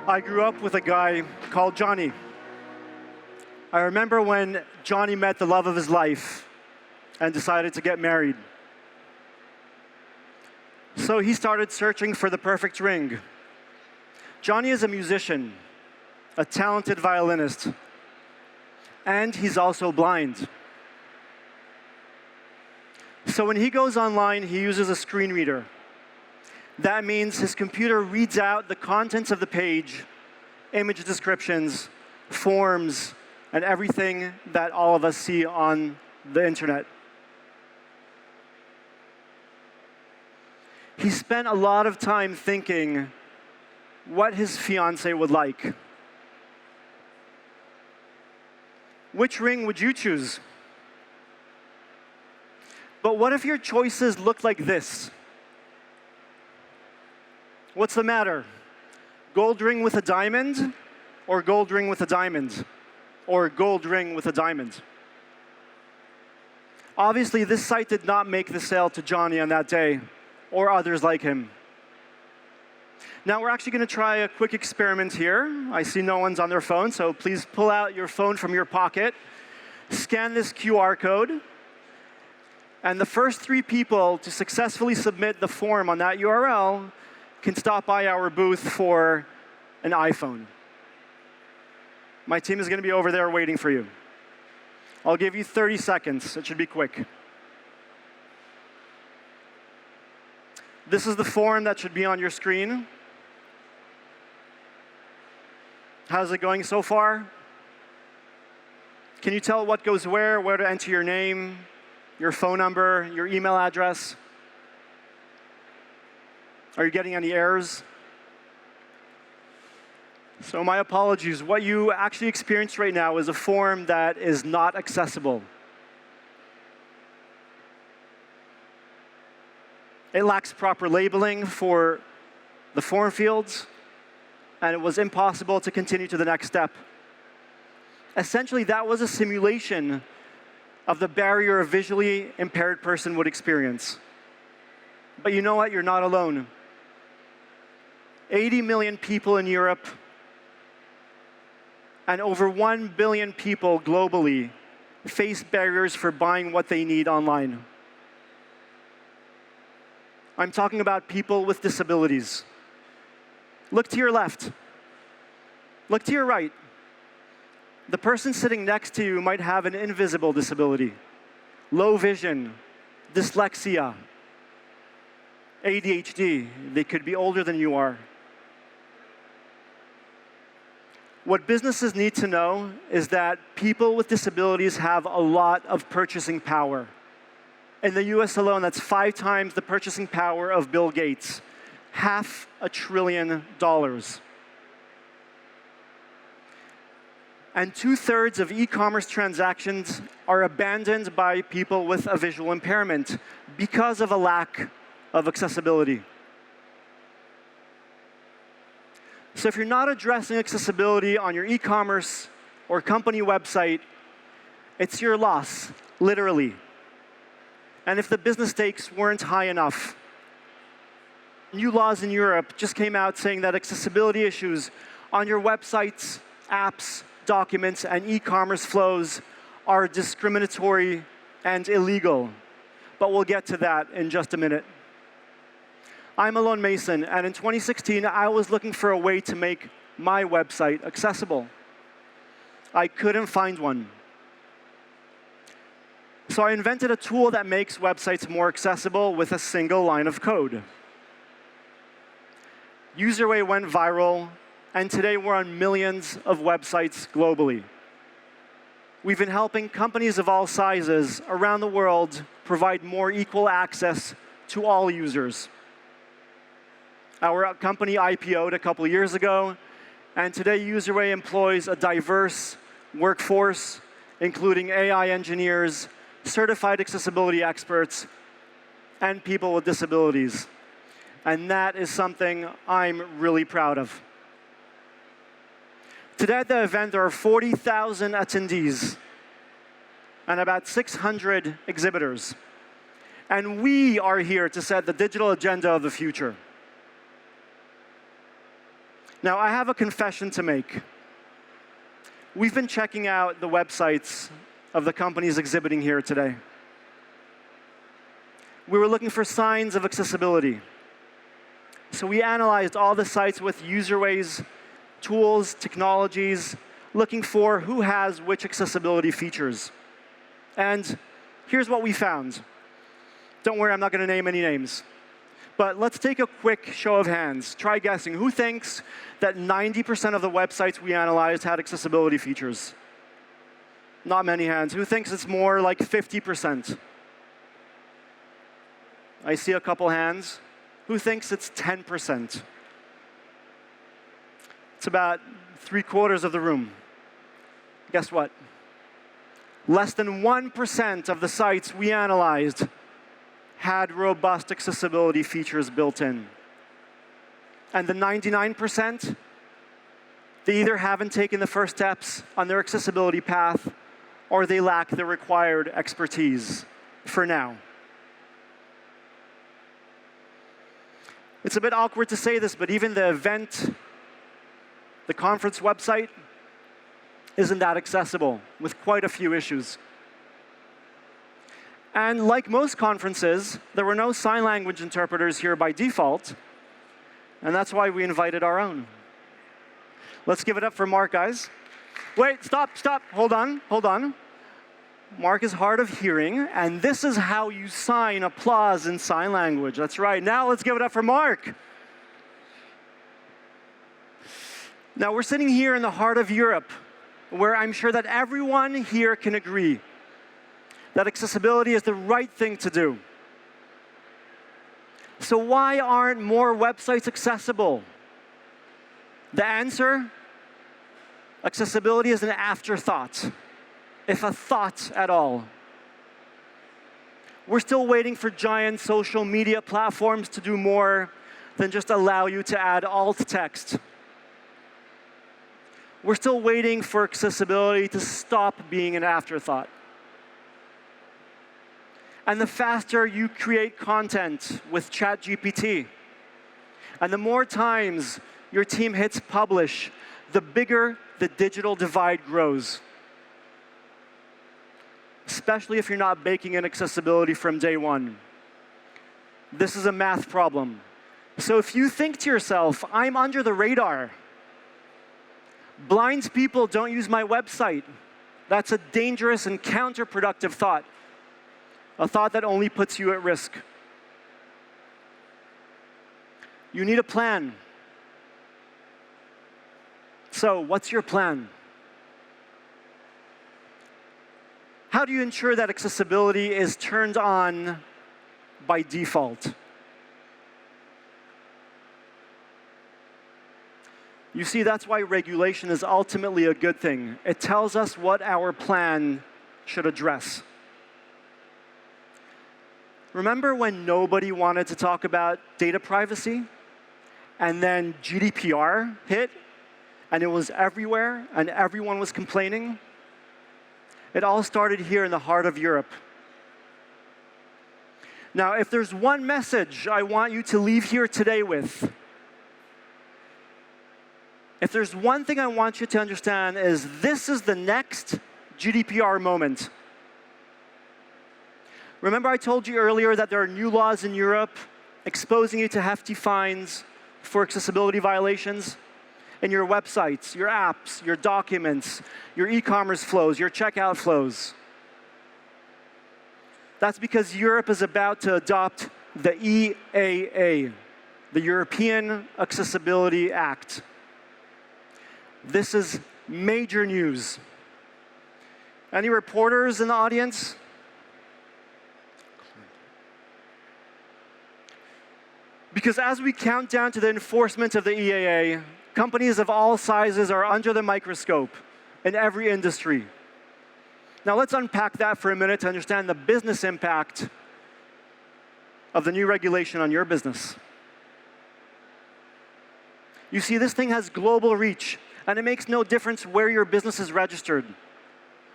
I grew up with a guy called Johnny. I remember when Johnny met the love of his life and decided to get married. So he started searching for the perfect ring. Johnny is a musician, a talented violinist, and he's also blind. So when he goes online, he uses a screen reader. That means his computer reads out the contents of the page, image descriptions, forms, and everything that all of us see on the internet. He spent a lot of time thinking what his fiancée would like. Which ring would you choose? But what if your choices look like this? What's the matter? Gold ring with a diamond, or gold ring with a diamond, or gold ring with a diamond? Obviously, this site did not make the sale to Johnny on that day, or others like him. Now we're actually going to try a quick experiment here. I see no one's on their phone, so please pull out your phone from your pocket, scan this QR code, and the first 3 people to successfully submit the form on that URL can stop by our booth for an iPhone. My team is going to be over there waiting for you. I'll give you 30 seconds. It should be quick. This is the form that should be on your screen. How's it going so far? Can you tell what goes where to enter your name, your phone number, your email address? Are you getting any errors? So my apologies. What you actually experience right now is a form that is not accessible. It lacks proper labeling for the form fields, and it was impossible to continue to the next step. Essentially, that was a simulation of the barrier a visually impaired person would experience. But you know what? You're not alone. 80 million people in Europe and over 1 billion people globally face barriers for buying what they need online. I'm talking about people with disabilities. Look to your left. Look to your right. The person sitting next to you might have an invisible disability, low vision, dyslexia, ADHD. They could be older than you are. What businesses need to know is that people with disabilities have a lot of purchasing power. In the US alone, that's 5 times the purchasing power of Bill Gates, $500 billion. And 2/3 of e-commerce transactions are abandoned by people with a visual impairment because of a lack of accessibility. So if you're not addressing accessibility on your e-commerce or company website, it's your loss, literally. And if the business stakes weren't high enough, new laws in Europe just came out saying that accessibility issues on your websites, apps, documents, and e-commerce flows are discriminatory and illegal. But we'll get to that in just a minute. I'm Allon Mason, and in 2016, I was looking for a way to make my website accessible. I couldn't find one. So I invented a tool that makes websites more accessible with a single line of code. UserWay went viral, and today we're on millions of websites globally. We've been helping companies of all sizes around the world provide more equal access to all users. Our company IPO'd a couple years ago, and today UserWay employs a diverse workforce, including AI engineers, certified accessibility experts, and people with disabilities. And that is something I'm really proud of. Today at the event, there are 40,000 attendees and about 600 exhibitors. And we are here to set the digital agenda of the future. Now, I have a confession to make. We've been checking out the websites of the companies exhibiting here today. We were looking for signs of accessibility. So we analyzed all the sites with UserWay's tools, technologies, looking for who has which accessibility features. And here's what we found. Don't worry, I'm not going to name any names. But let's take a quick show of hands. Try guessing. Who thinks that 90% of the websites we analyzed had accessibility features? Not many hands. Who thinks it's more like 50%? I see a couple hands. Who thinks it's 10%? It's about 3/4 of the room. Guess what? Less than 1% of the sites we analyzed had robust accessibility features built in. And the 99%, they either haven't taken the first steps on their accessibility path, or they lack the required expertise for now. It's a bit awkward to say this, but even the event, the conference website, isn't that accessible, with quite a few issues. And like most conferences, there were no sign language interpreters here by default, and that's why we invited our own. Let's give it up for Mark, guys. Wait, stop, hold on. Mark is hard of hearing, and this is how you sign applause in sign language. That's right. Now let's give it up for Mark. Now we're sitting here in the heart of Europe, where I'm sure that everyone here can agree that accessibility is the right thing to do. So why aren't more websites accessible? The answer? Accessibility is an afterthought, if a thought at all. We're still waiting for giant social media platforms to do more than just allow you to add alt text. We're still waiting for accessibility to stop being an afterthought. And the faster you create content with ChatGPT, and the more times your team hits publish, the bigger the digital divide grows. Especially if you're not baking in accessibility from day one. This is a math problem. So if you think to yourself, I'm under the radar, blind people don't use my website, that's a dangerous and counterproductive thought. A thought that only puts you at risk. You need a plan. So, what's your plan? How do you ensure that accessibility is turned on by default? You see, that's why regulation is ultimately a good thing. It tells us what our plan should address. Remember when nobody wanted to talk about data privacy? And then GDPR hit, and it was everywhere, and everyone was complaining? It all started here in the heart of Europe. Now, if there's one message I want you to leave here today with, if there's one thing I want you to understand, is this is the next GDPR moment. Remember I told you earlier that there are new laws in Europe exposing you to hefty fines for accessibility violations in your websites, your apps, your documents, your e-commerce flows, your checkout flows. That's because Europe is about to adopt the EAA, the European Accessibility Act. This is major news. Any reporters in the audience? Because as we count down to the enforcement of the EAA, companies of all sizes are under the microscope in every industry. Now let's unpack that for a minute to understand the business impact of the new regulation on your business. You see, this thing has global reach, and it makes no difference where your business is registered.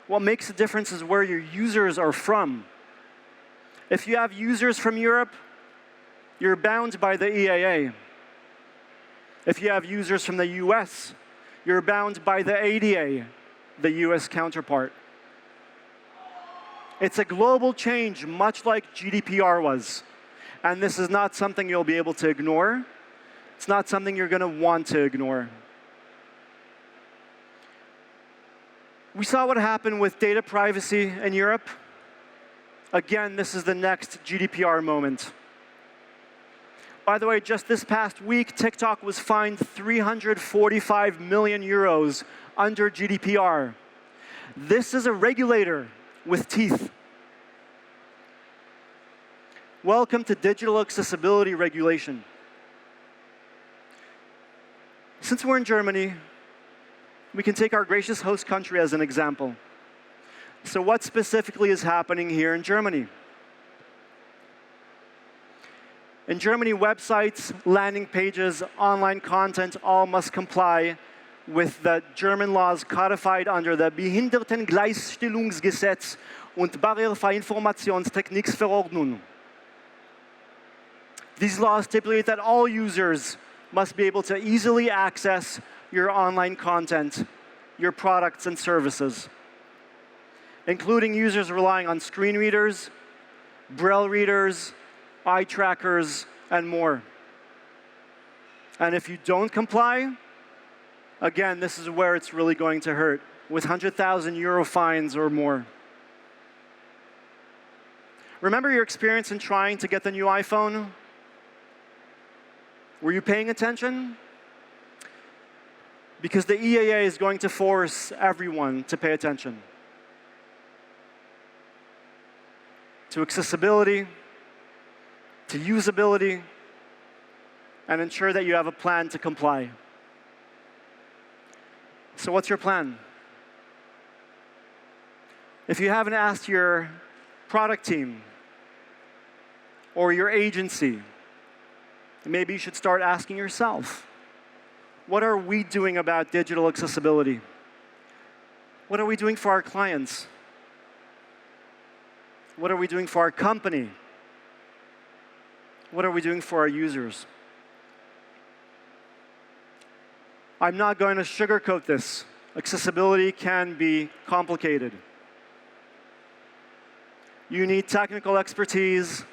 What makes a difference is where your users are from. If you have users from Europe, you're bound by the EAA. If you have users from the US, you're bound by the ADA, the US counterpart. It's a global change, much like GDPR was. And this is not something you'll be able to ignore. It's not something you're going to want to ignore. We saw what happened with data privacy in Europe. Again, this is the next GDPR moment. By the way, just this past week, TikTok was fined 345 million euros under GDPR. This is a regulator with teeth. Welcome to digital accessibility regulation. Since we're in Germany, we can take our gracious host country as an example. So what specifically is happening here in Germany? In Germany, websites, landing pages, online content all must comply with the German laws codified under the Behindertengleichstellungsgesetz und Barrierefreie Informationstechnikverordnung. These laws stipulate that all users must be able to easily access your online content, your products and services, including users relying on screen readers, braille readers, eye trackers, and more. And if you don't comply, again, this is where it's really going to hurt, with 100,000 euro fines or more. Remember your experience in trying to get the new iPhone? Were you paying attention? Because the EAA is going to force everyone to pay attention to accessibility, to usability, and ensure that you have a plan to comply. So what's your plan? If you haven't asked your product team or your agency, maybe you should start asking yourself, what are we doing about digital accessibility? What are we doing for our clients? What are we doing for our company? What are we doing for our users? I'm not going to sugarcoat this. Accessibility can be complicated. You need technical expertise.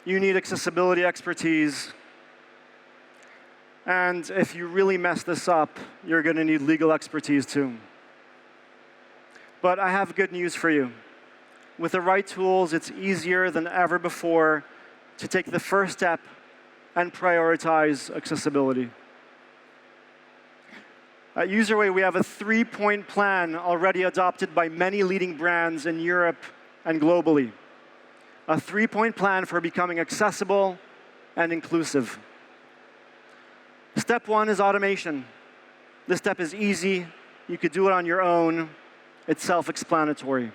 You need accessibility expertise. And if you really mess this up, you're going to need legal expertise too. But I have good news for you. With the right tools, it's easier than ever before to take the first step and prioritize accessibility. At UserWay, we have a 3-point plan already adopted by many leading brands in Europe and globally. A 3-point plan for becoming accessible and inclusive. Step 1 is automation. This step is easy. You could do it on your own. It's self-explanatory.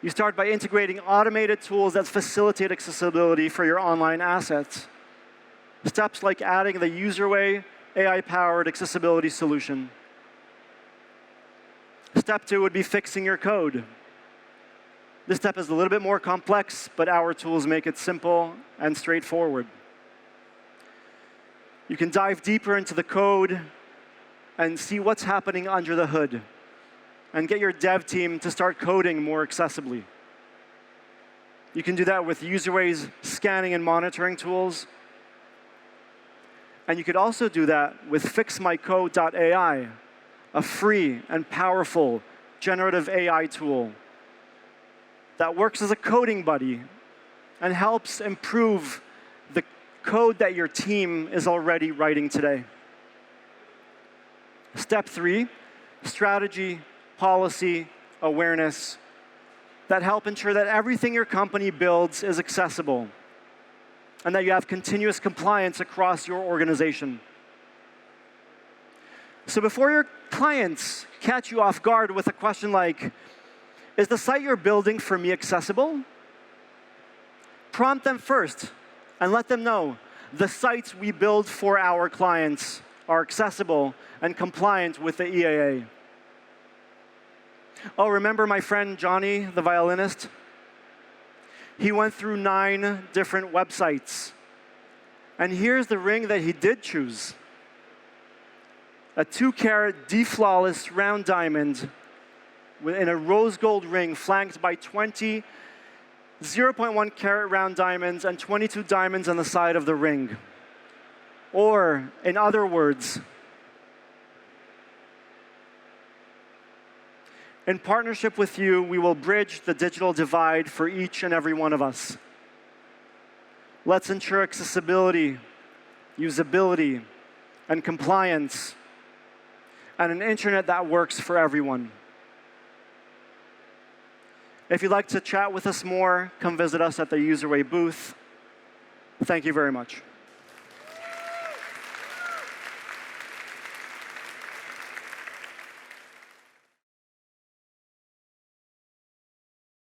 You start by integrating automated tools that facilitate accessibility for your online assets. Steps like adding the UserWay AI-powered accessibility solution. Step 2 would be fixing your code. This step is a little bit more complex, but our tools make it simple and straightforward. You can dive deeper into the code and see what's happening under the hood, and get your dev team to start coding more accessibly. You can do that with UserWay's scanning and monitoring tools. And you could also do that with fixmycode.ai, a free and powerful generative AI tool that works as a coding buddy and helps improve the code that your team is already writing today. Step 3, strategy, policy, awareness, that help ensure that everything your company builds is accessible and that you have continuous compliance across your organization. So before your clients catch you off guard with a question like, is the site you're building for me accessible? Prompt them first and let them know the sites we build for our clients are accessible and compliant with the EAA. Oh, remember my friend Johnny, the violinist? He went through 9 different websites. And here's the ring that he did choose. A 2-carat D-flawless round diamond in a rose gold ring flanked by 20 0.1 carat round diamonds and 22 diamonds on the side of the ring. Or, in other words, in partnership with you, we will bridge the digital divide for each and every one of us. Let's ensure accessibility, usability, and compliance, and an internet that works for everyone. If you'd like to chat with us more, come visit us at the UserWay booth. Thank you very much.